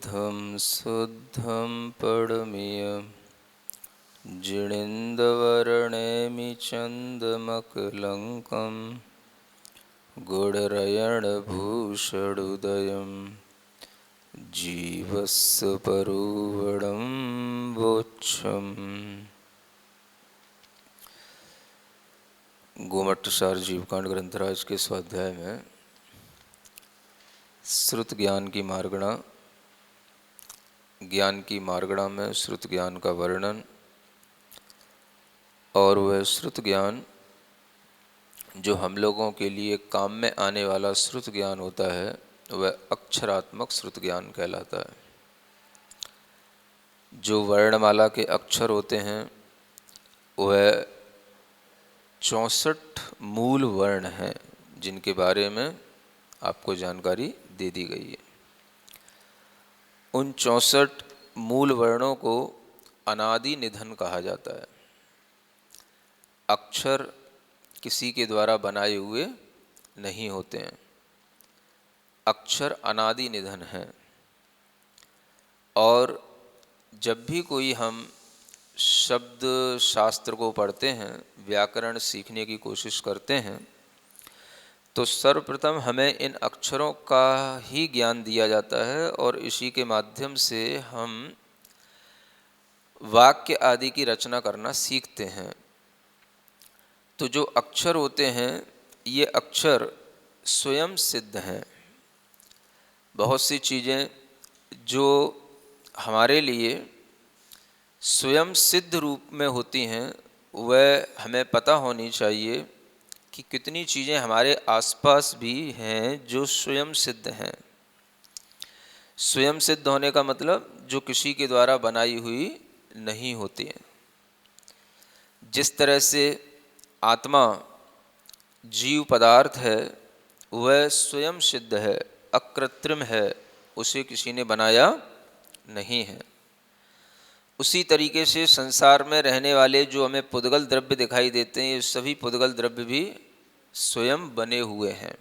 शुद्धं शुद्धं पडमियं जिणेन्दवर्णेमि चन्दमकलङ्कं गुडरयणभूषणुदयं जीवस्य परुवडं वोच्छम्। गोमट्टसार जीवकांड ग्रंथराज के स्वाध्याय में श्रुत ज्ञान की मार्गणा, ज्ञान की मार्गणा में श्रुत ज्ञान का वर्णन और वह श्रुत ज्ञान जो हम लोगों के लिए काम में आने वाला श्रुत ज्ञान होता है वह अक्षरात्मक श्रुत ज्ञान कहलाता है। जो वर्णमाला के अक्षर होते हैं वह 64 मूल वर्ण हैं जिनके बारे में आपको जानकारी दे दी गई है। उन 64 मूल वर्णों को अनादि निधन कहा जाता है। अक्षर किसी के द्वारा बनाए हुए नहीं होते हैं, अक्षर अनादि निधन हैं। और जब भी कोई हम शब्द शास्त्र को पढ़ते हैं, व्याकरण सीखने की कोशिश करते हैं, तो सर्वप्रथम हमें इन अक्षरों का ही ज्ञान दिया जाता है और इसी के माध्यम से हम वाक्य आदि की रचना करना सीखते हैं। तो जो अक्षर होते हैं ये अक्षर स्वयं सिद्ध हैं। बहुत सी चीज़ें जो हमारे लिए स्वयं सिद्ध रूप में होती हैं वह हमें पता होनी चाहिए कि कितनी चीज़ें हमारे आसपास भी हैं जो स्वयं सिद्ध हैं। स्वयं सिद्ध होने का मतलब जो किसी के द्वारा बनाई हुई नहीं होती हैं। जिस तरह से आत्मा जीव पदार्थ है वह स्वयं सिद्ध है, अकृत्रिम है, उसे किसी ने बनाया नहीं है। उसी तरीके से संसार में रहने वाले जो हमें पुद्गल द्रव्य दिखाई देते हैं ये सभी पुद्गल द्रव्य भी स्वयं बने हुए हैं।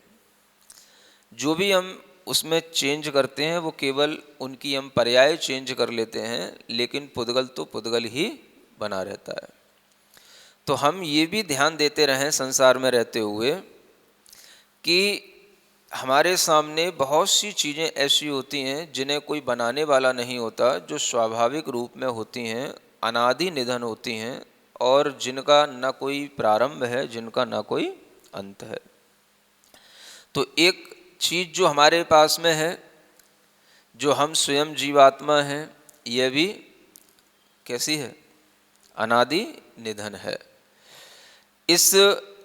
जो भी हम उसमें चेंज करते हैं वो केवल उनकी हम पर्याय चेंज कर लेते हैं, लेकिन पुद्गल तो पुद्गल ही बना रहता है। तो हम ये भी ध्यान देते रहें संसार में रहते हुए कि हमारे सामने बहुत सी चीज़ें ऐसी होती हैं जिन्हें कोई बनाने वाला नहीं होता, जो स्वाभाविक रूप में होती हैं, अनादि निधन होती हैं और जिनका न कोई प्रारंभ है, जिनका न कोई अंत है। तो एक चीज़ जो हमारे पास में है, जो हम स्वयं जीवात्मा हैं, यह भी कैसी है? अनादि निधन है। इस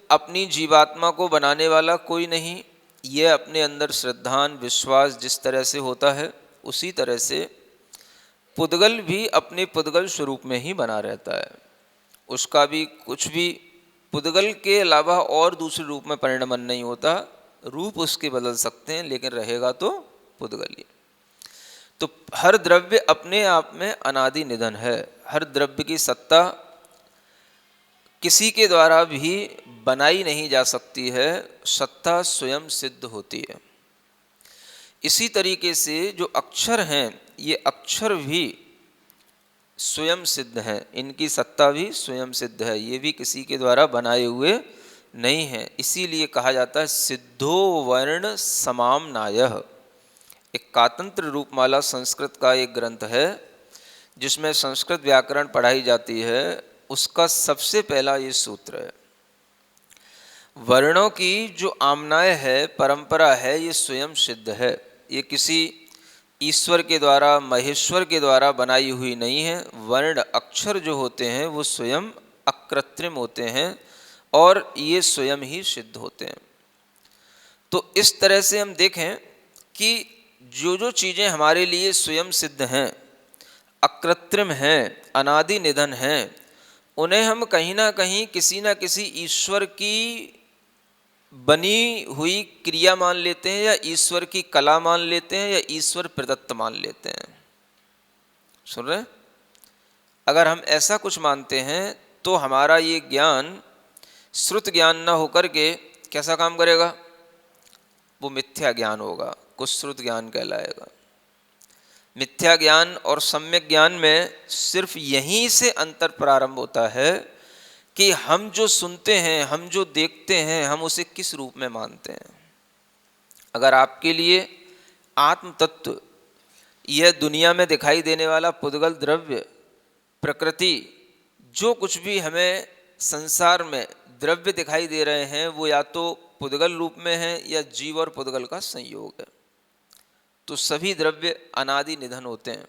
अपनी जीवात्मा को बनाने वाला कोई नहीं। यह अपने अंदर श्रद्धान विश्वास जिस तरह से होता है उसी तरह से पुद्गल भी अपने पुद्गल स्वरूप में ही बना रहता है। उसका भी कुछ भी पुद्गल के अलावा और दूसरे रूप में परिणमन नहीं होता। रूप उसके बदल सकते हैं लेकिन रहेगा तो पुद्गल ही। तो हर द्रव्य अपने आप में अनादि निधन है। हर द्रव्य की सत्ता किसी के द्वारा भी बनाई नहीं जा सकती है, सत्ता स्वयं सिद्ध होती है। इसी तरीके से जो अक्षर हैं ये अक्षर भी स्वयं सिद्ध हैं, इनकी सत्ता भी स्वयं सिद्ध है, ये भी किसी के द्वारा बनाए हुए नहीं हैं। इसीलिए कहा जाता है सिद्धो वर्ण समाम्नायः। एक कातंत्र रूपमाला संस्कृत का एक ग्रंथ है जिसमें संस्कृत व्याकरण पढ़ाई जाती है। उसका सबसे पहला ये सूत्र है, वर्णों की जो आमनाय है, परंपरा है, ये स्वयं सिद्ध है। ये किसी ईश्वर के द्वारा, महेश्वर के द्वारा बनाई हुई नहीं है। वर्ण अक्षर जो होते हैं वो स्वयं अकृत्रिम होते हैं और ये स्वयं ही सिद्ध होते हैं। तो इस तरह से हम देखें कि जो जो चीज़ें हमारे लिए स्वयं सिद्ध हैं, अकृत्रिम हैं, अनादि निधन हैं, उन्हें हम कहीं ना कहीं किसी ना किसी ईश्वर की बनी हुई क्रिया मान लेते हैं या ईश्वर की कला मान लेते हैं या ईश्वर प्रदत्त मान लेते हैं। सुन रहे? अगर हम ऐसा कुछ मानते हैं तो हमारा ये ज्ञान श्रुत ज्ञान न होकर के कैसा काम करेगा? वो मिथ्या ज्ञान होगा, कुछ श्रुत ज्ञान कहलाएगा। मिथ्या ज्ञान और सम्यक ज्ञान में सिर्फ यहीं से अंतर प्रारंभ होता है कि हम जो सुनते हैं, हम जो देखते हैं, हम उसे किस रूप में मानते हैं। अगर आपके लिए आत्म तत्व यह दुनिया में दिखाई देने वाला पुद्गल द्रव्य, प्रकृति, जो कुछ भी हमें संसार में द्रव्य दिखाई दे रहे हैं वो या तो पुद्गल रूप में है या जीव और पुद्गल का संयोग है, तो सभी द्रव्य अनादि निधन होते हैं।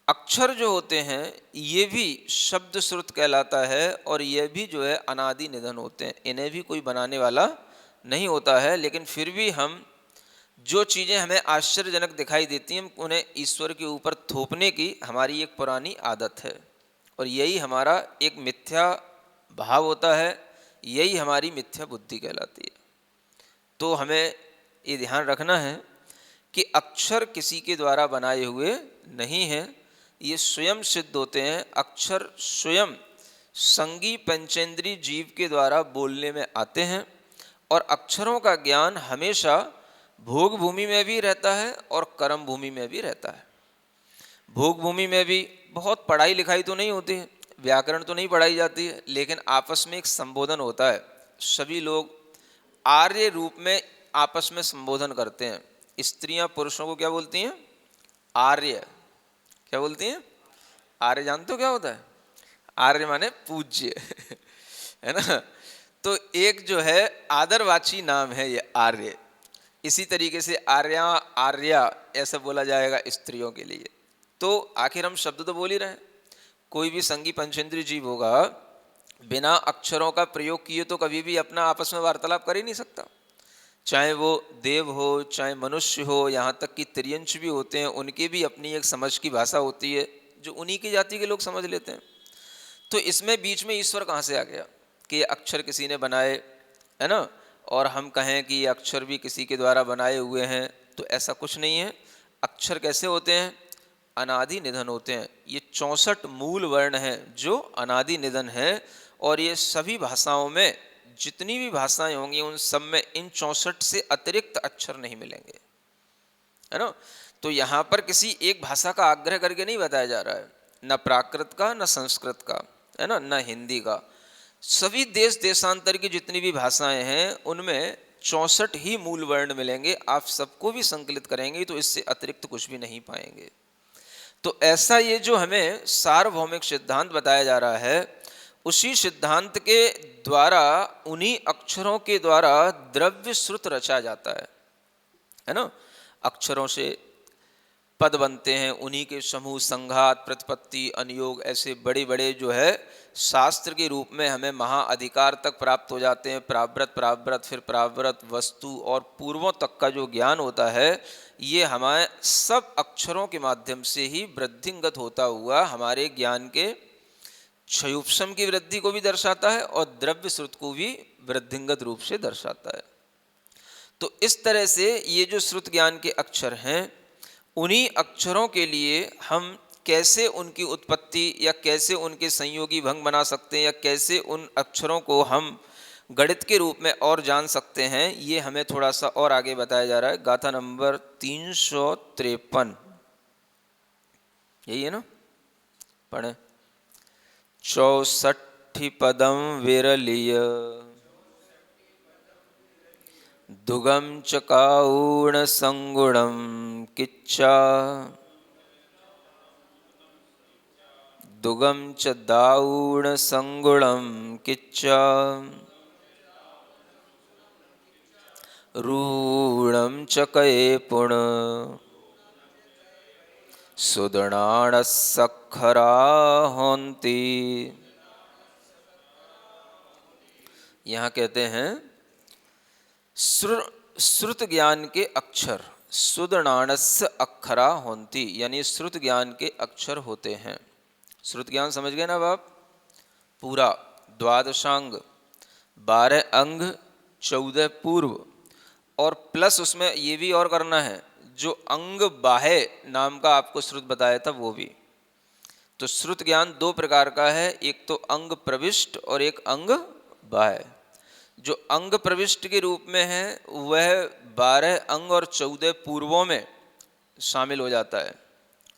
अक्षर जो होते हैं ये भी शब्द श्रुत कहलाता है और ये भी जो है अनादि निधन होते हैं। इन्हें भी कोई बनाने वाला नहीं होता है, लेकिन फिर भी हम जो चीज़ें हमें आश्चर्यजनक दिखाई देती हैं उन्हें ईश्वर के ऊपर थोपने की हमारी एक पुरानी आदत है, और यही हमारा एक मिथ्या भाव होता है, यही हमारी मिथ्या बुद्धि कहलाती है। तो हमें ये ध्यान रखना है कि अक्षर किसी के द्वारा बनाए हुए नहीं हैं, ये स्वयं सिद्ध होते हैं। अक्षर स्वयं संगी पंचेंद्री जीव के द्वारा बोलने में आते हैं, और अक्षरों का ज्ञान हमेशा भोग भूमि में भी रहता है और कर्म भूमि में भी रहता है। भोग भूमि में भी बहुत पढ़ाई लिखाई तो नहीं होती है, व्याकरण तो नहीं पढ़ाई जाती है, लेकिन आपस में एक संबोधन होता है। सभी लोग आर्य रूप में आपस में संबोधन करते हैं। स्त्रियां पुरुषों को क्या बोलती हैं? आर्य। क्या बोलती हैं? आर्य। जानते हो क्या होता है? आर्य माने पूज्य है ना। तो एक जो है आदरवाची नाम है ये आर्य। इसी तरीके से आर्या, आर्या ऐसा बोला जाएगा स्त्रियों के लिए। तो आखिर हम शब्द तो बोल ही रहे हैं। कोई भी संगी पंचेंद्रिय जीव होगा बिना अक्षरों का प्रयोग किए तो कभी भी अपना आपस में वार्तालाप कर ही नहीं सकता। चाहे वो देव हो, चाहे मनुष्य हो, यहाँ तक कि तिर्यंश भी होते हैं, उनके भी अपनी एक समझ की भाषा होती है जो उन्हीं की जाति के लोग समझ लेते हैं। तो इसमें बीच में ईश्वर कहाँ से आ गया कि ये अक्षर किसी ने बनाए, है ना, और हम कहें कि ये अक्षर भी किसी के द्वारा बनाए हुए हैं? तो ऐसा कुछ नहीं है। अक्षर कैसे होते हैं? अनादि निधन होते हैं। ये 64 मूल वर्ण हैं जो अनादि निधन हैं, और ये सभी भाषाओं में जितनी भी भाषाएं होंगी उन सब में इन 64 से अतिरिक्त अक्षर नहीं मिलेंगे, है ना। तो यहाँ पर किसी एक भाषा का आग्रह करके नहीं बताया जा रहा है, न प्राकृत का, न संस्कृत का, है ना, न हिंदी का। सभी देश देशांतर की जितनी भी भाषाएं हैं उनमें 64 ही मूल वर्ण मिलेंगे। आप सबको भी संकलित करेंगे तो इससे अतिरिक्त कुछ भी नहीं पाएंगे। तो ऐसा ये जो हमें सार्वभौमिक सिद्धांत बताया जा रहा है, उसी सिद्धांत के द्वारा, उन्हीं अक्षरों के द्वारा द्रव्य श्रुत रचा जाता है ना। अक्षरों से पद बनते हैं, उन्हीं के समूह, संघात, प्रतिपत्ति, अनुयोग, ऐसे बड़े बड़े जो है शास्त्र के रूप में हमें महाअधिकार तक प्राप्त हो जाते हैं। प्रावृत, प्रावृत, फिर प्रावृत, वस्तु और पूर्वों तक का जो ज्ञान होता है ये हमारे सब अक्षरों के माध्यम से ही वृद्धिंगत होता हुआ हमारे ज्ञान के क्षयोपशम की वृद्धि को भी दर्शाता है और द्रव्य श्रुत को भी वृद्धिंगत रूप से दर्शाता है। तो इस तरह से ये जो श्रुत ज्ञान के अक्षर हैं, उन्हीं अक्षरों के लिए हम कैसे उनकी उत्पत्ति या कैसे उनके संयोगी भंग बना सकते हैं, या कैसे उन अक्षरों को हम गणित के रूप में और जान सकते हैं, ये हमें थोड़ा सा और आगे बताया जा रहा है। गाथा नंबर 353 यही है ना, पढ़ें। 64 पदम विरलीय दुगम च काऊण संगुणम किच्चा दुगम च दाऊण संगुणम किच्चा रूणम च कये पुण सुदृणाण सखरा होन्ति। यहाँ कहते हैं श्रुत ज्ञान के अक्षर सुदृणाणस्य अक्षरा होन्ति, यानी श्रुत ज्ञान के अक्षर होते हैं। श्रुत ज्ञान समझ गए ना बाप? पूरा द्वादशांग, 12 अंग, 14 पूर्व, और प्लस उसमें ये भी और करना है जो अंग बाह्य नाम का आपको श्रुत बताया था वो भी। तो श्रुत ज्ञान 2 प्रकार का है, एक तो अंग प्रविष्ट और एक अंग बाह्य। जो अंग प्रविष्ट के रूप में है वह 12 अंग और 14 पूर्वों में शामिल हो जाता है,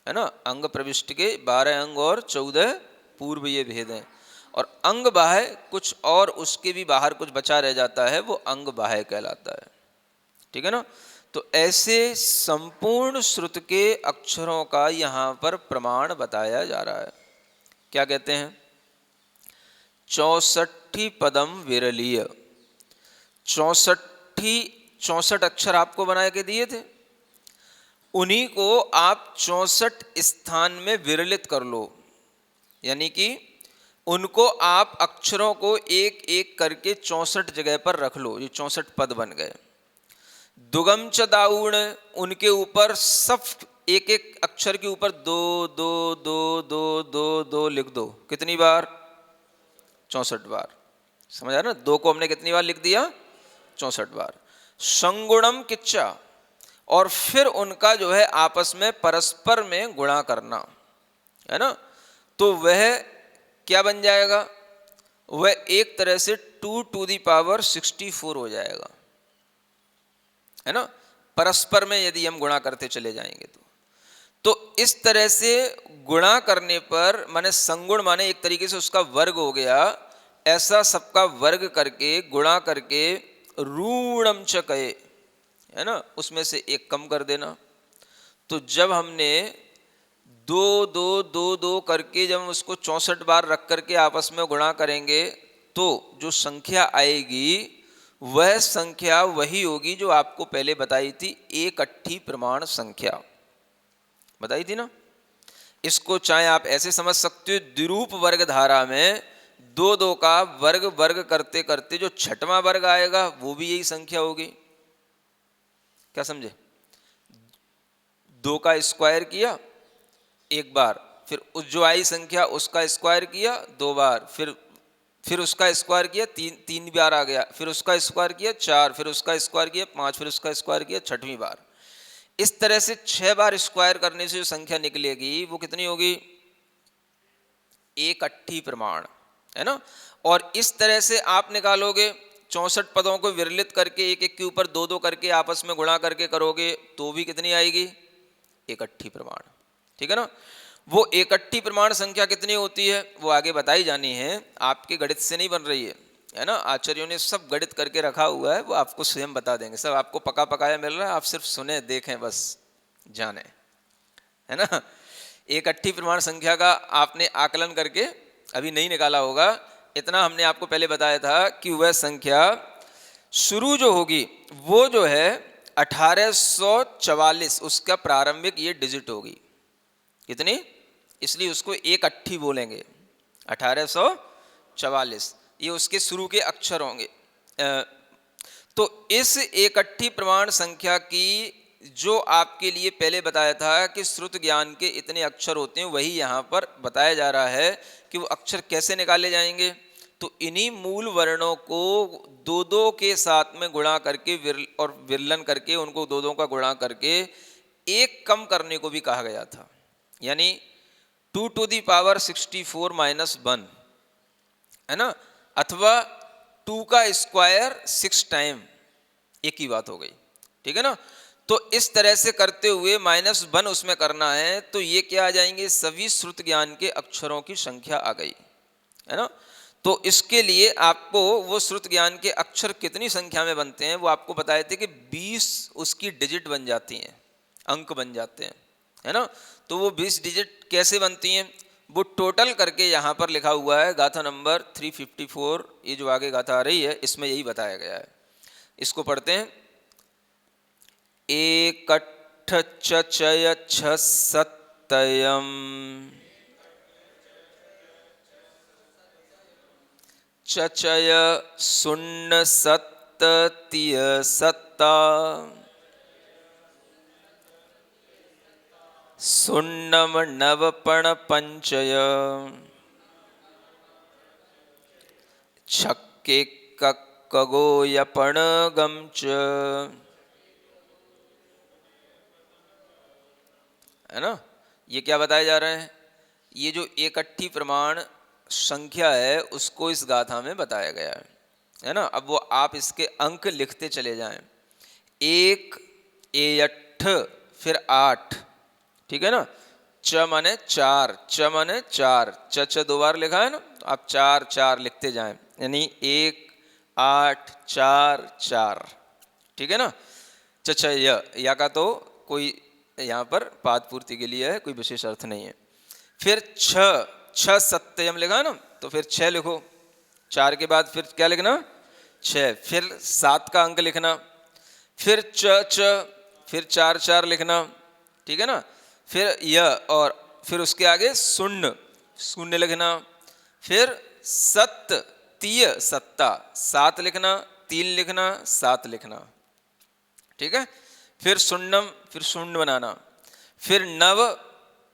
है ना। अंग प्रविष्ट के 12 अंग और 14 पूर्व ये भेद हैं। और अंग बाह्य कुछ और उसके भी बाहर कुछ बचा रह जाता है, वो अंग बाह्य कहलाता है। ठीक है ना। तो ऐसे संपूर्ण श्रुत के अक्षरों का यहाँ पर प्रमाण बताया जा रहा है। क्या कहते हैं? 64 पदम विरलीय। 64 अक्षर आपको बना के दिए थे, उन्हीं को आप 64 स्थान में विरलित कर लो। यानी कि उनको आप अक्षरों को एक एक करके 64 जगह पर रख लो, ये 64 पद बन गए। दुगम च दाऊण, उनके ऊपर सब एक एक अक्षर के ऊपर दो दो दो दो दो दो लिख दो। कितनी बार? 64 बार। समझ आया ना? दो को हमने कितनी बार लिख दिया? 64 बार। संगुणम किच्चा, और फिर उनका जो है आपस में परस्पर में गुणा करना, है ना। तो वह क्या बन जाएगा? वह एक तरह से 2 to the power 64 हो जाएगा, है ना। परस्पर में यदि हम गुणा करते चले जाएंगे तो इस तरह से गुणा करने पर, माने संगुण माने एक तरीके से उसका वर्ग हो गया। ऐसा सबका वर्ग करके गुणा करके ऋणम च कहे, है ना, उसमें से एक कम कर देना। तो जब हमने दो दो दो दो करके जब हम उसको 64 बार रख करके आपस में गुणा करेंगे, तो जो संख्या आएगी वह संख्या वही होगी जो आपको पहले बताई थी, एक अट्ठी प्रमाण संख्या बताई थी ना। इसको चाहे आप ऐसे समझ सकते हो, द्विरूप वर्ग धारा में दो दो का वर्ग वर्ग करते करते जो छठवां वर्ग आएगा वो भी यही संख्या होगी। क्या समझे? 2 का स्क्वायर किया एक बार, फिर उस जो आई संख्या उसका स्क्वायर किया 2 बार, फिर उसका स्क्वायर किया 3 बार आ गया, फिर उसका स्क्वायर किया 4, फिर उसका स्क्वायर किया 5, फिर उसका स्क्वायर किया 6वीं बार। इस तरह से 6 बार स्क्वायर करने से जो संख्या निकलेगी वो कितनी होगी? एक अट्ठी प्रमाण, है ना। और इस तरह से आप निकालोगे 64 पदों को विरलित करके एक एक के ऊपर दो दो करके आपस में गुणा करके करोगे तो भी कितनी आएगी? एक अट्ठी प्रमाण। ठीक है ना। वो एक अट्ठी प्रमाण संख्या कितनी होती है वो आगे बताई जानी है, आपके गणित से नहीं बन रही है ना। आचार्यों ने सब गणित करके रखा हुआ है, वो आपको स्वयं बता देंगे। सब आपको पका पकाया मिल रहा है, आप सिर्फ सुने देखें बस, जाने, है ना। एक अट्ठी प्रमाण संख्या का आपने आकलन करके अभी नहीं निकाला होगा। इतना हमने आपको पहले बताया था कि वह संख्या शुरू जो होगी वो जो है 1844, उसका प्रारंभिक ये डिजिट होगी। कितनी? इसलिए उसको एक अट्ठी बोलेंगे, 1844, ये उसके शुरू के अक्षर होंगे। तो इस एक अट्ठी प्रमाण संख्या की जो आपके लिए पहले बताया था कि श्रुत ज्ञान के इतने अक्षर होते हैं, वही यहाँ पर बताया जा रहा है कि वो अक्षर कैसे निकाले जाएंगे। तो इन्हीं मूल वर्णों को दो दो के साथ में गुणा करके और विरलन करके उनको दो दो का गुणा करके एक कम करने को भी कहा गया था। यानी 2 to the power 64 minus 1, है ना, अथवा 2 का स्क्वायर 6 टाइम, एक ही बात हो गई। ठीक है ना। तो इस तरह से करते हुए -1 उसमें करना है, तो ये क्या आ जाएंगे? सभी श्रुत ज्ञान के अक्षरों की संख्या आ गई, है ना। तो इसके लिए आपको वो श्रुत ज्ञान के अक्षर कितनी संख्या में बनते हैं वो आपको बताए थे कि 20 उसकी डिजिट बन जाती हैं, अंक बन जाते हैं, है ना। तो वो 20 डिजिट कैसे बनती हैं वो टोटल करके यहाँ पर लिखा हुआ है, गाथा नंबर 354, ये जो आगे गाथा आ रही है इसमें यही बताया गया है। इसको पढ़ते हैं। एकट्ठ चय छ सत्तयम चय सुन्न सत्तिय सत्ता सुन्नम नवपण पंचय छक्के कगोयपण गमच, है ना। ये क्या बताया जा रहे हैं? ये जो एक अट्ठी प्रमाण संख्या है उसको इस गाथा में बताया गया है ना। अब वो आप इसके अंक लिखते चले जाएं, 1 एयट्ठ फिर 8, ठीक है ना, च माने चार, च माने चार, च च दो बार लिखा है ना, तो आप चार चार लिखते जाएं, यानी 1 8 4 4, ठीक है ना। च छ या का तो कोई यहाँ पर पाद पूर्ति के लिए है, कोई विशेष अर्थ नहीं है। फिर छ, छ सत्यम लिखा है ना, तो फिर 6 लिखो, 4 के बाद फिर क्या लिखना, 6, फिर 7 का अंक लिखना, फिर च, फिर 4 4 लिखना, ठीक है ना। फिर य, और फिर उसके आगे शून्य, शून्य लिखना, फिर सत्य तीय सत्ता, 7 लिखना, 3 लिखना, 7 लिखना, ठीक है। फिर शून्यम, फिर शून्य बनाना, फिर नव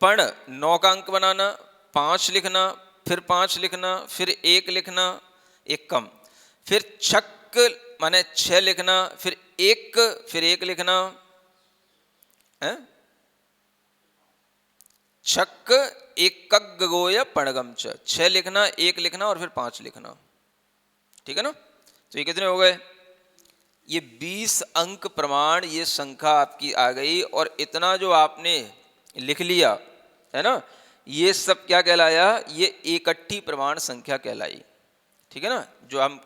पण 9 का अंक बनाना, 5 लिखना, फिर 5 लिखना, फिर 1 लिखना, एक कम, फिर छक माने 6 लिखना, फिर 1 लिखना है, छक एक गोय पणगम च, 6 लिखना, 1 लिखना और फिर 5 लिखना, ठीक है ना। तो ये कितने हो गए, ये 20 अंक प्रमाण, ये संख्या आपकी आ गई। और इतना जो आपने लिख लिया है ना, ये सब क्या कहलाया, ये एकट्ठी प्रमाण संख्या कहलाई, ठीक है ना। जो हम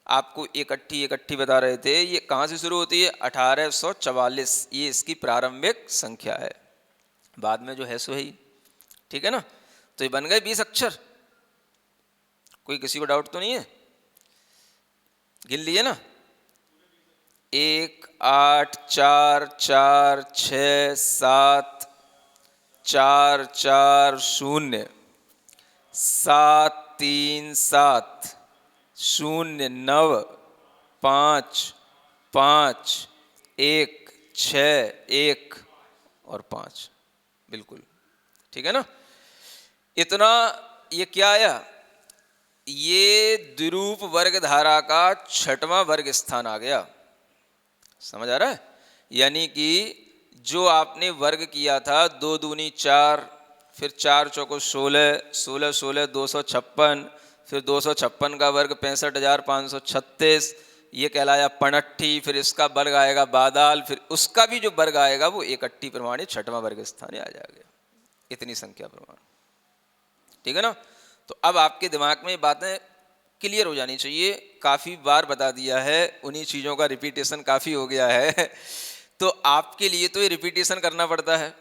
आपको एकट्ठी बता रहे थे, ये कहाँ से शुरू होती है, 1844, ये इसकी प्रारंभिक संख्या है, बाद में जो है सो ही, ठीक है ना। तो ये बन गए 20 अक्षर, कोई किसी को डाउट तो नहीं है, गिन लिए ना, 1 8 4 4 6 7 4 4 0 7 3 7 0 9 5 5 1 6 1 और 5, बिल्कुल ठीक है ना। इतना ये क्या आया, ये द्विरूप वर्ग धारा का 6वां वर्ग स्थान आ गया, समझ आ रहा है। यानी कि जो आपने वर्ग किया था 2 दूनी 4, फिर 4 चौको 16, 16 16 256, फिर 256 का वर्ग 65,536, ये कहलाया पनट्ठी। फिर इसका वर्ग आएगा बादाल, फिर उसका भी जो वर्ग आएगा वो एकट्ठी प्रमाणित 6वां वर्ग स्थान आ जाएगा। इतनी संख्या प्रमाण, ठीक है ना। तो अब आपके दिमाग में बातें क्लियर हो जानी चाहिए, काफ़ी बार बता दिया है, उन्हीं चीज़ों का रिपीटेशन काफ़ी हो गया है तो आपके लिए तो ये रिपीटेशन करना पड़ता है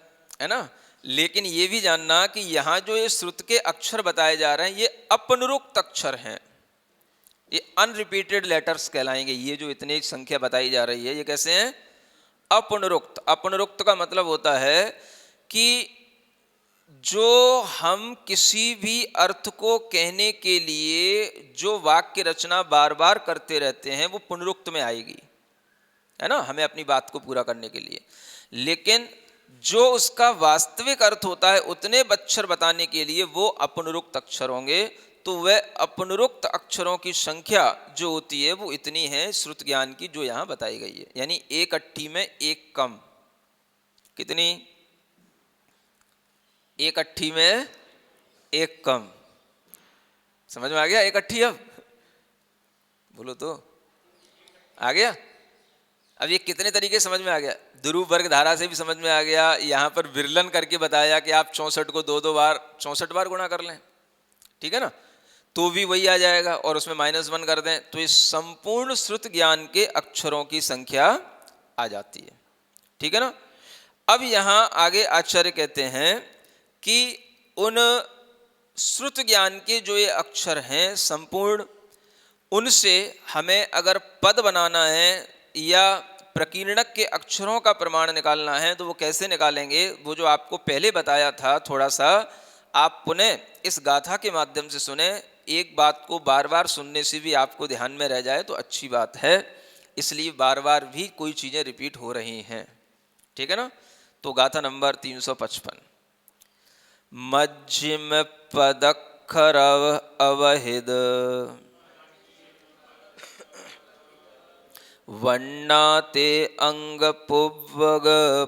ना। लेकिन ये भी जानना कि यहाँ जो ये श्रुत के अक्षर बताए जा रहे हैं, ये अपनुरुक्त अक्षर हैं, ये अनरिपीटेड लेटर्स कहलाएंगे। ये जो इतनी संख्या बताई जा रही है, ये कैसे हैं, अपनुरुक्त। अपनुरुक्त का मतलब होता है कि जो हम किसी भी अर्थ को कहने के लिए जो वाक्य रचना बार बार करते रहते हैं, वो पुनरुक्त में आएगी, है ना, हमें अपनी बात को पूरा करने के लिए। लेकिन जो उसका वास्तविक अर्थ होता है, उतने अक्षर बताने के लिए वो अपनुरुक्त अक्षर होंगे। तो वह अपनुरुक्त अक्षरों की संख्या जो होती है वो इतनी है श्रुत ज्ञान की, जो यहाँ बताई गई है। यानी एक अट्ठी में एक कम, कितनी, एक अट्ठी में एक कम, समझ में आ गया एक अट्ठी। अब बोलो तो आ गया। अब ये कितने तरीके समझ में आ गया, द्विरूप वर्ग धारा से भी समझ में आ गया, यहाँ पर विरलन करके बताया कि आप 64 को 2 2 बार 64 बार गुणा कर लें, ठीक है ना, तो भी वही आ जाएगा, और उसमें -1 कर दें, तो इस संपूर्ण श्रुत ज्ञान के अक्षरों की संख्या आ जाती है, ठीक है ना। अब यहाँ आगे आचार्य कहते हैं कि उन श्रुत ज्ञान के जो ये अक्षर हैं संपूर्ण, उनसे हमें अगर पद बनाना है या प्रकीर्णक के अक्षरों का प्रमाण निकालना है, तो वो कैसे निकालेंगे, वो जो आपको पहले बताया था थोड़ा सा, आप पुनः इस गाथा के माध्यम से सुने। एक बात को बार बार सुनने से भी आपको ध्यान में रह जाए तो अच्छी बात है, इसलिए बार बार भी कोई चीज़ें रिपीट हो रही हैं, ठीक है ना। तो गाथा नंबर 355, मध्यम पदक्षर अवहिद वर्णाते अंग पुव्वग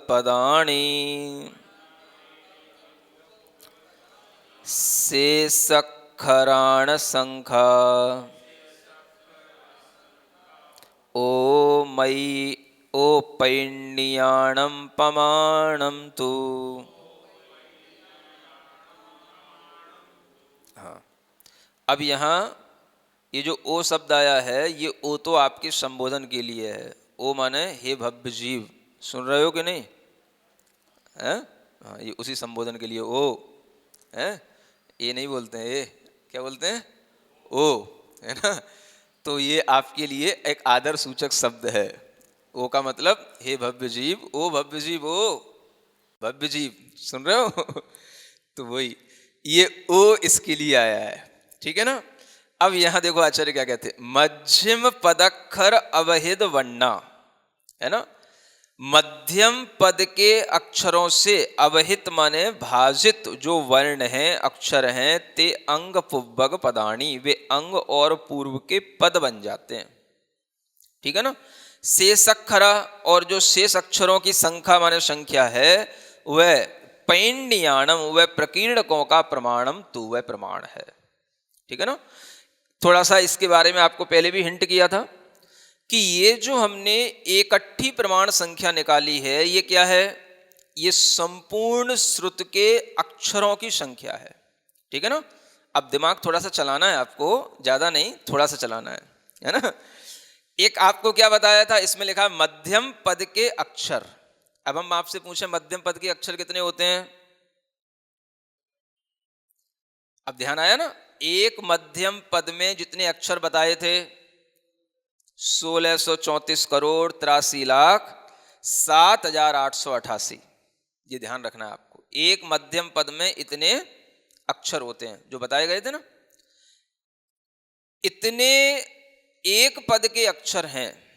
पदानि शेषक्षराण संख्या ओ मयि ओ पैण्याणम पमाणम तु हाँ, अब यहाँ ये जो ओ शब्द आया है, ये ओ तो आपके संबोधन के लिए है। ओ माने हे भव्य जीव, सुन रहे हो कि नहीं? हैं? हाँ, ये उसी संबोधन के लिए ओ है। ये नहीं बोलते हैं, ए क्या बोलते हैं? ओ, है ना? तो ये आपके लिए एक आदर सूचक शब्द है। ओ का मतलब हे भव्य जीव, ओ भव्य जीव, ओ भव्य जीव, सुन रहे हो? तो वही ये ओ इसके लिए आया है, ठीक है ना? अब यहां देखो आचार्य क्या कहते हैं, मध्यम पदक्षर अवहित वर्णा, है ना? मध्यम पद के अक्षरों से अवहित माने भाजित जो वर्ण हैं, अक्षर हैं, ते अंग पुब्बग पदानी, वे अंग और पूर्व के पद बन जाते हैं, ठीक है ना? शेष अक्षरा, और जो शेष अक्षरों की संख्या माने संख्या है, वह पैंडियाणम, वह प्रकीर्णकों का प्रमाणम तू वह प्रमाण है, ठीक है ना? थोड़ा सा इसके बारे में आपको पहले भी हिंट किया था कि ये जो हमने इकट्ठी प्रमाण संख्या निकाली है, ये क्या है? ये संपूर्ण श्रुत के अक्षरों की संख्या है, ठीक है ना? अब दिमाग थोड़ा सा चलाना है आपको, ज्यादा नहीं, थोड़ा सा चलाना है ना? एक आपको क्या बताया था, इसमें लिखा है मध्यम पद के अक्षर। अब हम आपसे पूछें मध्यम पद के अक्षर कितने होते हैं? अब ध्यान आया ना? एक मध्यम पद में जितने अक्षर बताए थे, 1634 करोड़ 83 लाख 7,888। ये ध्यान रखना है आपको, एक मध्यम पद में इतने अक्षर होते हैं जो बताए गए थे ना, इतने एक पद के अक्षर हैं।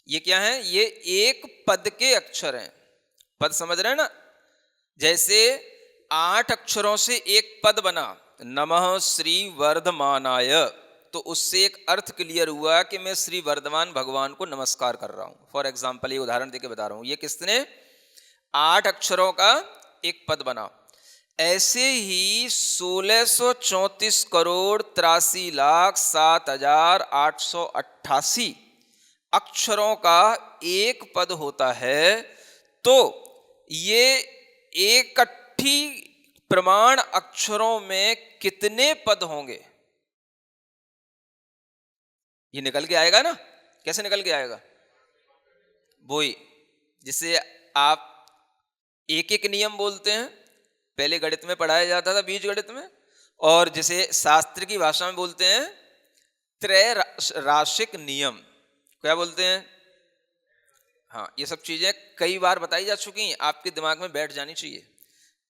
ये क्या है? ये एक पद के अक्षर हैं। पद समझ रहे हैं ना? जैसे 8 अक्षरों से एक पद बना, नमः श्री वर्धमानाय, तो उससे एक अर्थ क्लियर हुआ कि मैं श्री वर्धमान भगवान को नमस्कार कर रहा हूं। फॉर एग्जाम्पल, ये उदाहरण देके बता रहा हूं, ये किसने? 8 अक्षरों का एक पद बना। ऐसे ही 1634 करोड़ 83 लाख 7,888 अक्षरों का एक पद होता है। तो ये इकट्ठी प्रमाण अक्षरों में कितने पद होंगे? ये निकल के आएगा ना? कैसे निकल के आएगा? वही जिसे आप एक एक नियम बोलते हैं, पहले गणित में पढ़ाया जाता था, बीज गणित में, और जिसे शास्त्र की भाषा में बोलते हैं त्रय राशिक नियम। क्या बोलते हैं? हाँ, ये सब चीजें कई बार बताई जा चुकी हैं, आपके दिमाग में बैठ जानी चाहिए।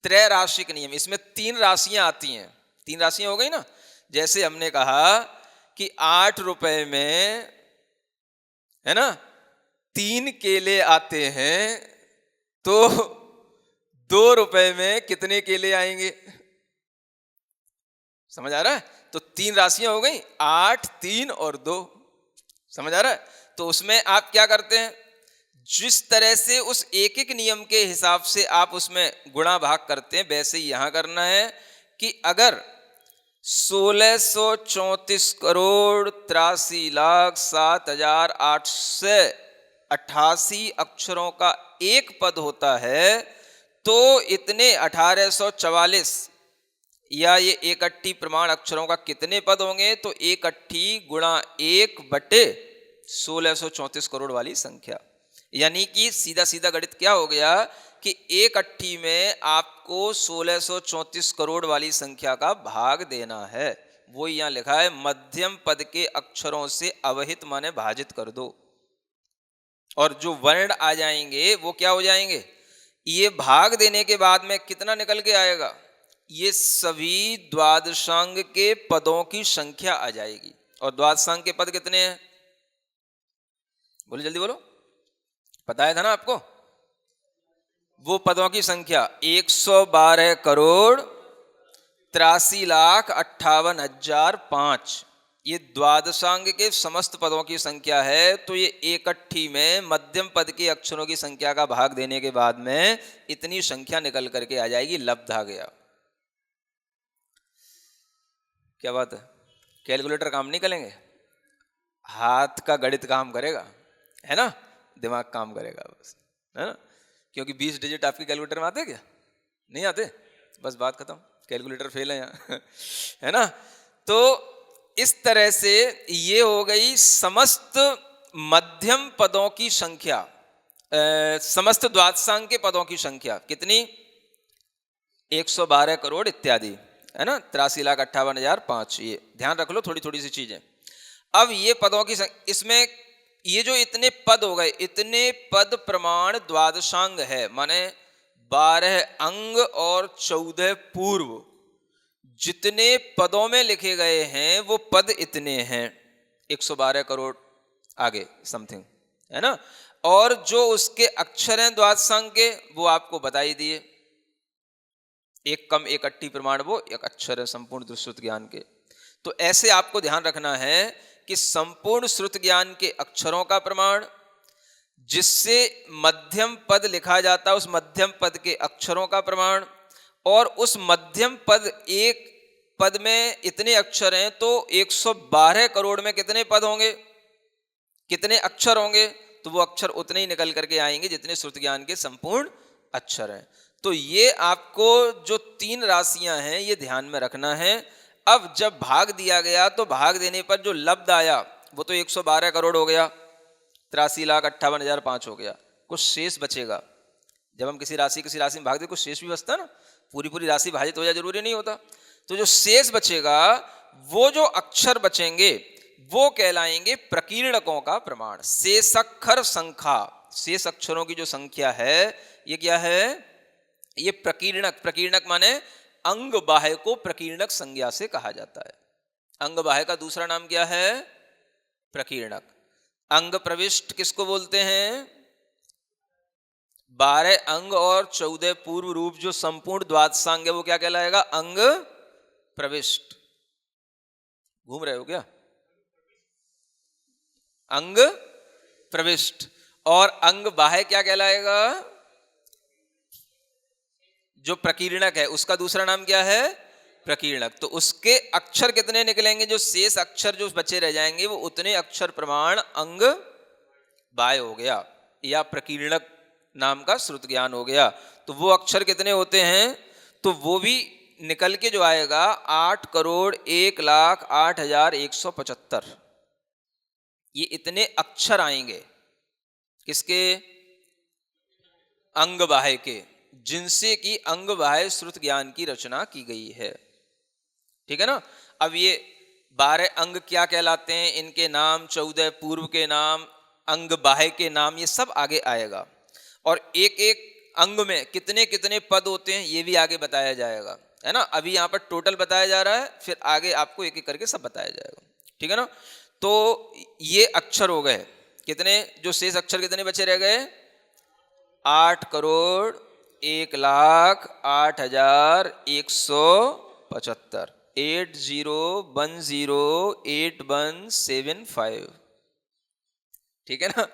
त्रय राशिक नियम, इसमें 3 राशियां आती हैं। 3 राशियां हो गई ना? जैसे हमने कहा कि 8 रुपए में, है ना, 3 केले आते हैं, तो 2 रुपए में कितने केले आएंगे? समझ आ रहा है? तो 3 राशियां हो गई, 8, 3 और 2। समझ आ रहा है? तो उसमें आप क्या करते हैं, जिस तरह से उस एक एक नियम के हिसाब से आप उसमें गुणा भाग करते हैं, वैसे ही यहां करना है कि अगर 1634 करोड़ 83 लाख 7,888 अक्षरों का एक पद होता है, तो इतने 1844 या ये इकट्ठी प्रमाण अक्षरों का कितने पद होंगे? तो इकट्ठी गुणा 1/1634 करोड़ वाली संख्या। यानी कि सीधा सीधा गणित क्या हो गया कि इकट्ठी में आपको 1634 करोड़ वाली संख्या का भाग देना है। वो यहां लिखा है मध्यम पद के अक्षरों से अवहित माने भाजित कर दो, और जो वर्ण आ जाएंगे वो क्या हो जाएंगे? ये भाग देने के बाद में कितना निकल के आएगा? ये सभी द्वादशांग के पदों की संख्या आ जाएगी। और द्वादशांग के पद कितने हैं? बोलो जल्दी बोलो, बताया था ना आपको। वो पदों की संख्या 112 करोड़ 83 लाख 58,005, ये द्वादशांग के समस्त पदों की संख्या है। तो ये इकट्ठी में मध्यम पद के अक्षरों की संख्या का भाग देने के बाद में इतनी संख्या निकल करके आ जाएगी, लब्ध आ गया। क्या बात है? कैलकुलेटर काम नहीं करेंगे, हाथ का गणित काम करेगा, है ना? दिमाग काम करेगा बस, है ना? क्योंकि 20 डिजिट आपके कैलकुलेटर में आते क्या? नहीं आते, बस बात खत्म। कैलकुलेटर फेल है यहाँ है ना। तो इस तरह से ये हो गई समस्त मध्यम पदों की संख्या, समस्त द्वादशांग के पदों की संख्या कितनी, 112 करोड़ इत्यादि, है ना, 83,58,005। ये ध्यान रख लो थोड़ी थोड़ी सी चीजें। अब ये पदों की इसमें ये जो इतने पद हो गए, इतने पद प्रमाण द्वादशांग है, माने 12 अंग और 14 पूर्व, जितने पदों में लिखे गए हैं वो पद इतने हैं, 112 करोड़ आगे समथिंग, है ना। और जो उसके अक्षर हैं द्वादशांग के वो आपको बता ही दिए, एक कम एक अट्ठी प्रमाण वो एक अक्षर है संपूर्ण श्रुत ज्ञान के। तो ऐसे आपको ध्यान रखना है कि संपूर्ण श्रुत ज्ञान के अक्षरों का प्रमाण, जिससे मध्यम पद लिखा जाता है उस मध्यम पद के अक्षरों का प्रमाण, और उस मध्यम पद, एक पद में इतने अक्षर हैं तो 112 करोड़ में कितने पद होंगे, कितने अक्षर होंगे, तो वो अक्षर उतने ही निकल करके आएंगे जितने श्रुत ज्ञान के संपूर्ण अक्षर हैं। तो ये आपको जो 3 राशियां हैं ये ध्यान में रखना है। अब जब भाग दिया गया तो भाग देने पर जो लब्ध आया वो तो 112 करोड़ हो गया, 83,58,005 हो गया, कुछ शेष बचेगा। जब हम किसी राशि में भाग दे कुछ शेष भी बचता ना, पूरी पूरी राशि भाजित हो जाए जरूरी नहीं होता। तो जो शेष बचेगा, वो जो अक्षर बचेंगे वो कहलाएंगे प्रकीर्णकों का प्रमाण। शेषाक्षर संख्या, शेष अक्षरों की जो संख्या है ये क्या है, ये प्रकीर्णक। प्रकीर्णक माने अंग बाह्य को प्रकीर्णक संज्ञा से कहा जाता है। अंग बाह्य का दूसरा नाम क्या है, प्रकीर्णक। अंग प्रविष्ट किसको बोलते हैं, 12 अंग और 14 पूर्व रूप जो संपूर्ण द्वादशांग है वो क्या कहलाएगा, अंग प्रविष्ट। घूम रहे हो क्या, अंग प्रविष्ट। और अंग बाह्य क्या कहलाएगा, जो प्रकीर्णक है उसका दूसरा नाम क्या है, प्रकीर्णक। तो उसके अक्षर कितने निकलेंगे, जो शेष अक्षर जो बचे रह जाएंगे वो उतने अक्षर प्रमाण अंग बाह्य हो गया, या प्रकीर्णक नाम का श्रुत ज्ञान हो गया। तो वो अक्षर कितने होते हैं, तो वो भी निकल के जो आएगा 8,01,08,175। ये इतने अक्षर आएंगे किसके, अंग बाह्य के, जिनसे कि अंग बाह्य श्रुत ज्ञान की रचना की गई है। ठीक है ना। अब ये 12 अंग क्या कहलाते हैं, इनके नाम, 14 पूर्व के नाम, अंग बाह्य के नाम, ये सब आगे आएगा। और एक एक अंग में कितने कितने पद होते हैं ये भी आगे बताया जाएगा, है ना। अभी यहाँ पर टोटल बताया जा रहा है, फिर आगे आपको एक एक करके सब बताया जाएगा। ठीक है ना। तो ये अक्षर हो गए कितने, जो शेष अक्षर कितने बचे रह गए, 8,08,8,175, 80108175। ठीक है ना।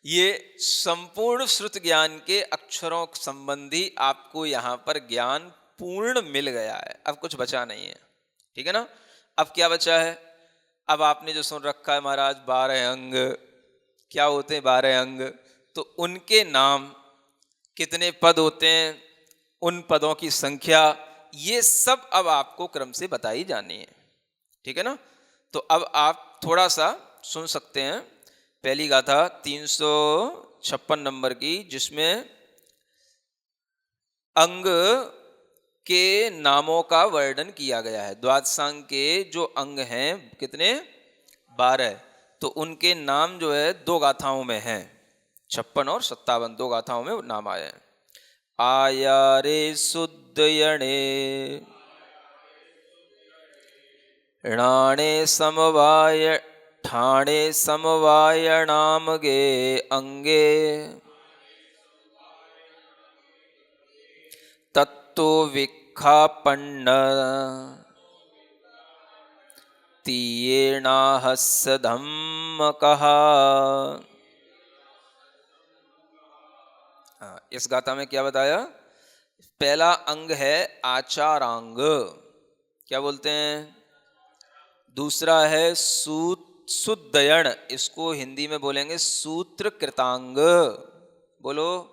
ये संपूर्ण श्रुत ज्ञान के अक्षरों संबंधी आपको यहाँ पर ज्ञान पूर्ण मिल गया है, अब कुछ बचा नहीं है। ठीक है ना। अब क्या बचा है, अब आपने जो सुन रखा है महाराज 12 अंग क्या होते हैं, 12 अंग, तो उनके नाम, कितने पद होते हैं, उन पदों की संख्या, ये सब अब आपको क्रम से बताई जानी है। ठीक है ना। तो अब आप थोड़ा सा सुन सकते हैं पहली गाथा 356 नंबर की, जिसमें अंग के नामों का वर्णन किया गया है। द्वादशांग के जो अंग हैं कितने, 12, तो उनके नाम जो है 2 गाथाओं में हैं, 56 और 57, 2 गाथाओं में नाम आए हैं। आया रे सुदयणे णाणे समवाय ठाणे समवायणामगे अंगे तत्तो विखापन्न तीयेणाहस्य धम्मकः। इस गाथा में क्या बताया, पहला अंग है आचारांग, क्या बोलते हैं, दूसरा है सुदयन, इसको हिंदी में बोलेंगे सूत्र कृतांग। बोलो,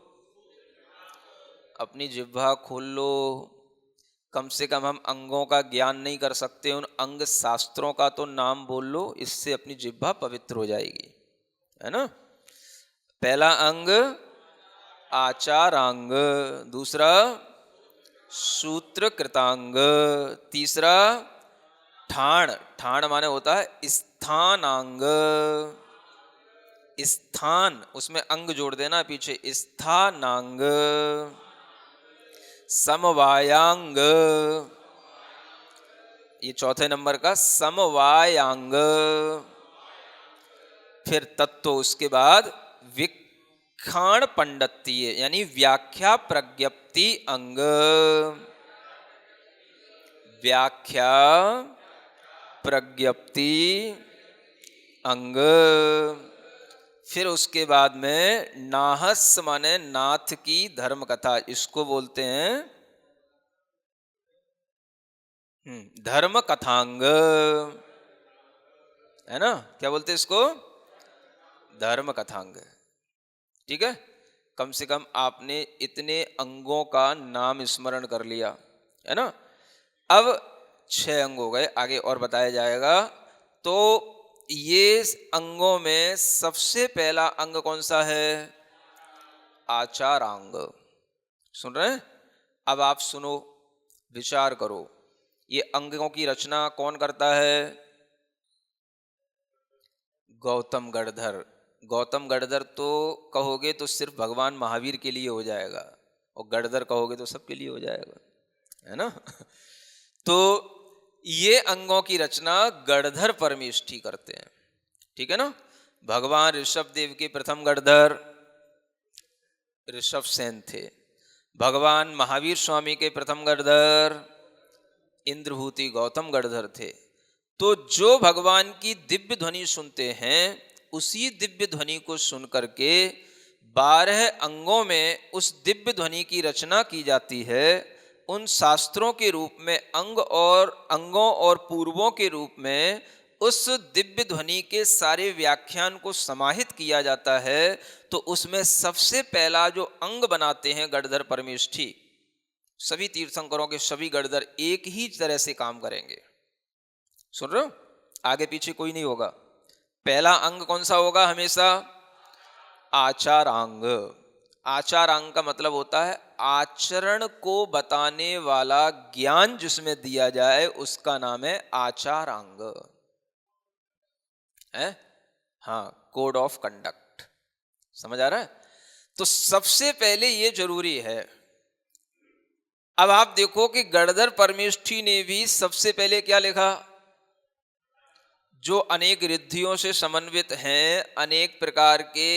अपनी जिह्वा खोल लो। कम से कम हम अंगों का ज्ञान नहीं कर सकते, उन अंग शास्त्रों का तो नाम बोल लो, इससे अपनी जिह्वा पवित्र हो जाएगी, है ना। पहला अंग आचारांग, दूसरा सूत्र कृतांग, तीसरा ठाण, ठाण माने होता है स्थानांग, स्थान उसमें अंग जोड़ देना पीछे, स्थानांग, समवायांग, ये चौथे नंबर का समवायांग, फिर तत्व उसके बाद विखाण पंडितीय यानी व्याख्या प्रज्ञप्ति अंग, व्याख्या प्रज्ञप्ति अंग, फिर उसके बाद में नाहस माने नाथ की धर्म कथा, इसको बोलते हैं धर्म कथांग, है ना, क्या बोलते हैं इसको, धर्म कथांग। ठीक है, कम से कम आपने इतने अंगों का नाम स्मरण कर लिया, है ना। अब 6 अंग हो गए, आगे और बताया जाएगा। तो ये अंगों में सबसे पहला अंग कौन सा है, आचारांग। सुन रहे हैं, अब आप सुनो, विचार करो, ये अंगों की रचना कौन करता है, गौतम गणधर। गौतम गणधर तो कहोगे तो सिर्फ भगवान महावीर के लिए हो जाएगा, और गणधर कहोगे तो सबके लिए हो जाएगा, है ना। तो ये अंगों की रचना गणधर परमेष्ठी करते हैं, ठीक है ना। भगवान ऋषभ देव के प्रथम गणधर ऋषभ सेन थे, भगवान महावीर स्वामी के प्रथम गणधर इंद्रभूति गौतम गणधर थे। तो जो भगवान की दिव्य ध्वनि सुनते हैं, उसी दिव्य ध्वनि को सुन करके 12 अंगों में उस दिव्य ध्वनि की रचना की जाती है। उन शास्त्रों के रूप में अंग और अंगों और पूर्वों के रूप में उस दिव्य ध्वनि के सारे व्याख्यान को समाहित किया जाता है। तो उसमें सबसे पहला जो अंग बनाते हैं गणधर परमेष्ठी, सभी तीर्थंकरों के सभी गणधर एक ही तरह से काम करेंगे। सुन रहे हो, आगे पीछे कोई नहीं होगा। पहला अंग कौन सा होगा हमेशा, आचारांग। आचारांग का मतलब होता है आचरण को बताने वाला ज्ञान जिसमें दिया जाए उसका नाम है आचारांग, है, हाँ, कोड ऑफ कंडक्ट। समझ आ रहा है। तो सबसे पहले ये जरूरी है। अब आप देखो कि गणधर परमेष्ठी ने भी सबसे पहले क्या लिखा, जो अनेक रिद्धियों से समन्वित हैं, अनेक प्रकार के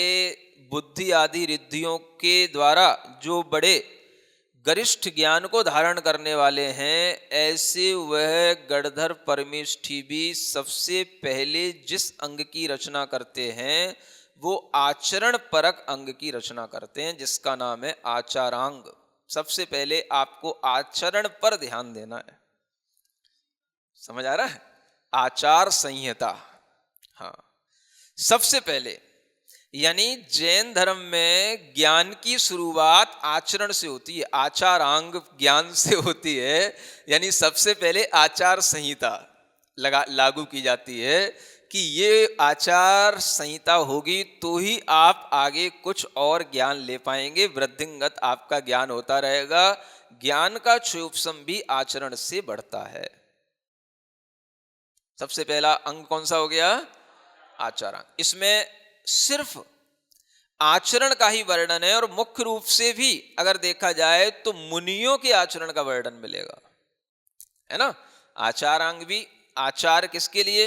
बुद्धि आदि रिद्धियों के द्वारा जो बड़े गरिष्ठ ज्ञान को धारण करने वाले हैं, ऐसे वह गणधर परमेष्ठी भी सबसे पहले जिस अंग की रचना करते हैं वो आचरण परक अंग की रचना करते हैं, जिसका नाम है आचारांग। सबसे पहले आपको आचरण पर ध्यान देना है। समझ आ रहा है, आचार संहिता, हाँ, सबसे पहले। यानी जैन धर्म में ज्ञान की शुरुआत आचरण से होती है, आचारांग ज्ञान से होती है। यानी सबसे पहले आचार संहिता लागू की जाती है कि ये आचार संहिता होगी तो ही आप आगे कुछ और ज्ञान ले पाएंगे। वृद्धिंगत आपका ज्ञान होता रहेगा। ज्ञान का क्षयोपशम भी आचरण से बढ़ता है। सबसे पहला अंग कौन सा हो गया, आचारांग। इसमें सिर्फ आचरण का ही वर्णन है, और मुख्य रूप से भी अगर देखा जाए तो मुनियों के आचरण का वर्णन मिलेगा, है ना। आचारांग भी, आचार किसके लिए,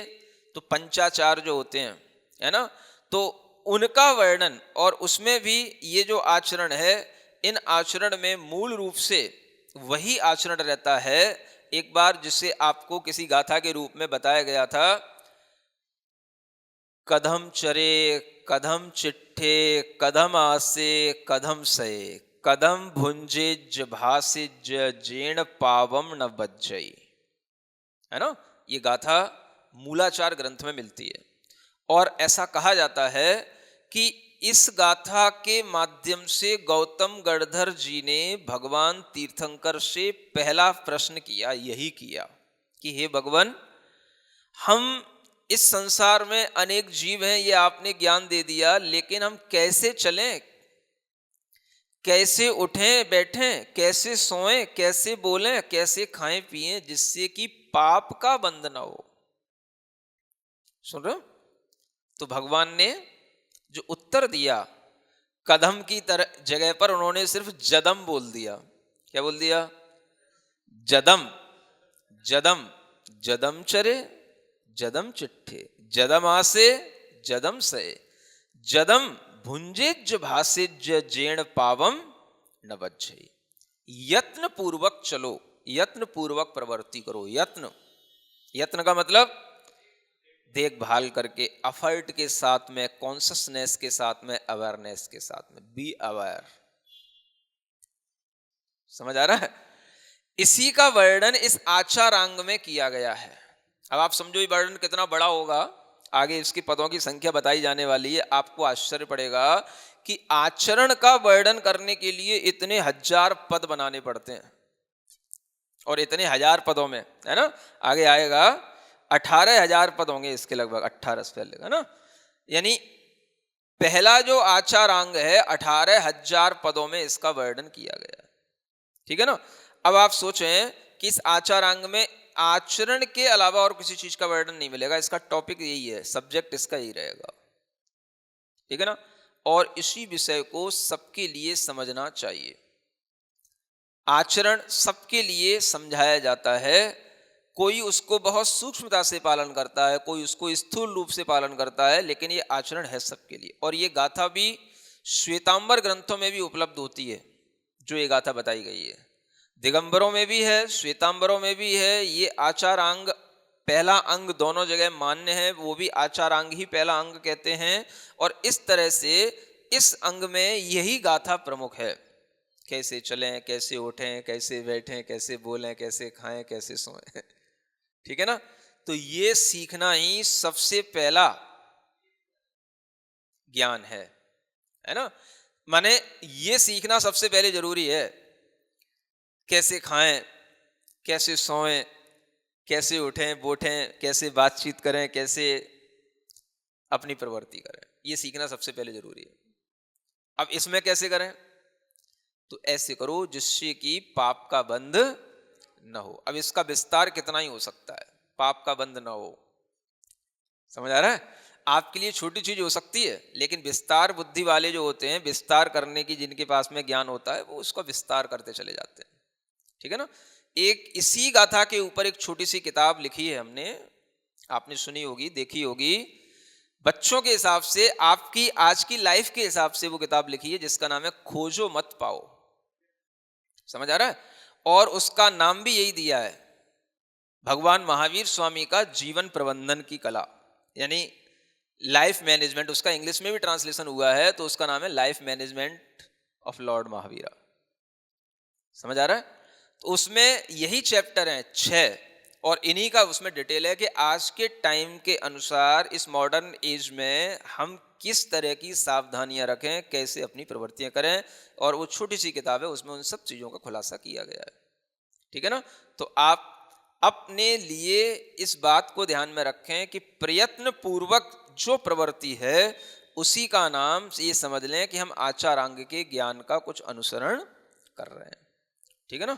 तो पंचाचार जो होते हैं, है ना, तो उनका वर्णन, और उसमें भी ये जो आचरण है, इन आचरण में मूल रूप से वही आचरण रहता है। एक बार जिसे आपको किसी गाथा के रूप में बताया गया था, कदम चरे कदम चिट्ठे कदम आसे कदम सये कदम भुंजे भासिज जेण पावम न बज्जई, है ना। ये गाथा मूलाचार ग्रंथ में मिलती है। और ऐसा कहा जाता है कि इस गाथा के माध्यम से गौतम गणधर जी ने भगवान तीर्थंकर से पहला प्रश्न किया, यही किया कि हे भगवान, हम इस संसार में अनेक जीव हैं, ये आपने ज्ञान दे दिया, लेकिन हम कैसे चलें, कैसे उठें बैठें, कैसे सोएं, कैसे बोलें, कैसे खाएं पिएं, जिससे कि पाप का बंध ना हो। सुन रहे हो? तो भगवान ने जो उत्तर दिया, कदम की तरह जगह पर उन्होंने सिर्फ जदम बोल दिया। क्या बोल दिया? जदम। जदम जदम चरे जदम चिट्ठे, जदम आसे जदम सये, जदम भुंजेज भासेज जेण पावम न बज्झे। यत्न पूर्वक चलो, यत्न पूर्वक प्रवृत्ति करो। यत्न, यत्न का मतलब देखभाल करके, एफर्ट के साथ में, कॉन्शियसनेस के साथ में, अवेयरनेस के साथ में, बी अवेयर। समझ आ रहा है? इसी का वर्णन इस आचारांग में किया गया है। अब आप समझो ये वर्णन कितना बड़ा होगा, आगे इसकी पदों की संख्या बताई जाने वाली है। आपको आश्चर्य पड़ेगा कि आचरण का वर्णन करने के लिए इतने हजार पद बनाने पड़ते हैं, और इतने हजार पदों में, है ना, आगे आएगा 18,000 पद होंगे इसके, लगभग 18 से पहले, है ना। यानी पहला जो आचारांग है 18,000 पदों में इसका वर्णन किया गया है। ठीक है ना। अब आप सोचें कि इस आचारांग में आचरण के अलावा और किसी चीज का वर्णन नहीं मिलेगा। इसका टॉपिक यही है, सब्जेक्ट इसका यही रहेगा। ठीक है ना। और इसी विषय को सबके लिए समझना चाहिए। आचरण सबके लिए समझाया जाता है। कोई उसको बहुत सूक्ष्मता से पालन करता है, कोई उसको स्थूल रूप से पालन करता है, लेकिन ये आचरण है सबके लिए। और ये गाथा भी श्वेतांबर ग्रंथों में भी उपलब्ध होती है, जो ये गाथा बताई गई है। दिगंबरों में भी है, श्वेतांबरों में भी है। ये आचारांग, पहला अंग दोनों जगह मान्य है, वो भी आचारांग ही पहला अंग कहते हैं। और इस तरह से इस अंग में यही गाथा प्रमुख है। कैसे चलें, कैसे उठें, कैसे बैठें, कैसे बोलें, कैसे खाएं, कैसे सोएं। ठीक है ना। तो ये सीखना ही सबसे पहला ज्ञान है ना। माने ये सीखना सबसे पहले जरूरी है। कैसे खाएं, कैसे सोएं, कैसे उठें बैठें, कैसे बातचीत करें, कैसे अपनी प्रवृत्ति करें, ये सीखना सबसे पहले जरूरी है। अब इसमें कैसे करें? तो ऐसे करो जिससे कि पाप का बंध न हो। अब इसका विस्तार कितना ही हो सकता है, पाप का बंध न हो। समझ आ रहा है? आपके लिए छोटी चीज हो सकती है, लेकिन विस्तार बुद्धि वाले जो होते हैं, विस्तार करने की जिनके पास में ज्ञान होता है, वो उसका विस्तार करते चले जाते हैं। ठीक है ना। एक इसी गाथा के ऊपर एक छोटी सी किताब लिखी है हमने, आपने सुनी होगी, देखी होगी। बच्चों के हिसाब से, आपकी आज की लाइफ के हिसाब से वो किताब लिखी है, जिसका नाम है खोजो मत पाओ। समझ आ रहा है? और उसका नाम भी यही दिया है, भगवान महावीर स्वामी का जीवन प्रबंधन की कला, यानी लाइफ मैनेजमेंट। उसका इंग्लिश में भी ट्रांसलेशन हुआ है, तो उसका नाम है life management of Lord Mahavira. समझ आ रहा है? तो उसमें यही चैप्टर हैं 6, और इन्हीं का उसमें डिटेल है कि आज के टाइम के अनुसार इस मॉडर्न एज में हम किस तरह की सावधानियां रखें, कैसे अपनी प्रवृत्तियां करें। और वो छोटी सी किताब है, उसमें उन सब चीज़ों का खुलासा किया गया है। ठीक है ना। तो आप अपने लिए इस बात को ध्यान में रखें कि प्रयत्न पूर्वक जो प्रवृत्ति है, उसी का नाम ये समझ लें कि हम आचारांग के ज्ञान का कुछ अनुसरण कर रहे हैं। ठीक है ना।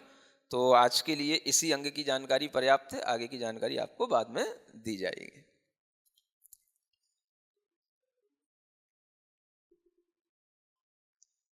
तो आज के लिए इसी अंग की जानकारी पर्याप्त है, आगे की जानकारी आपको बाद में दी जाएगी।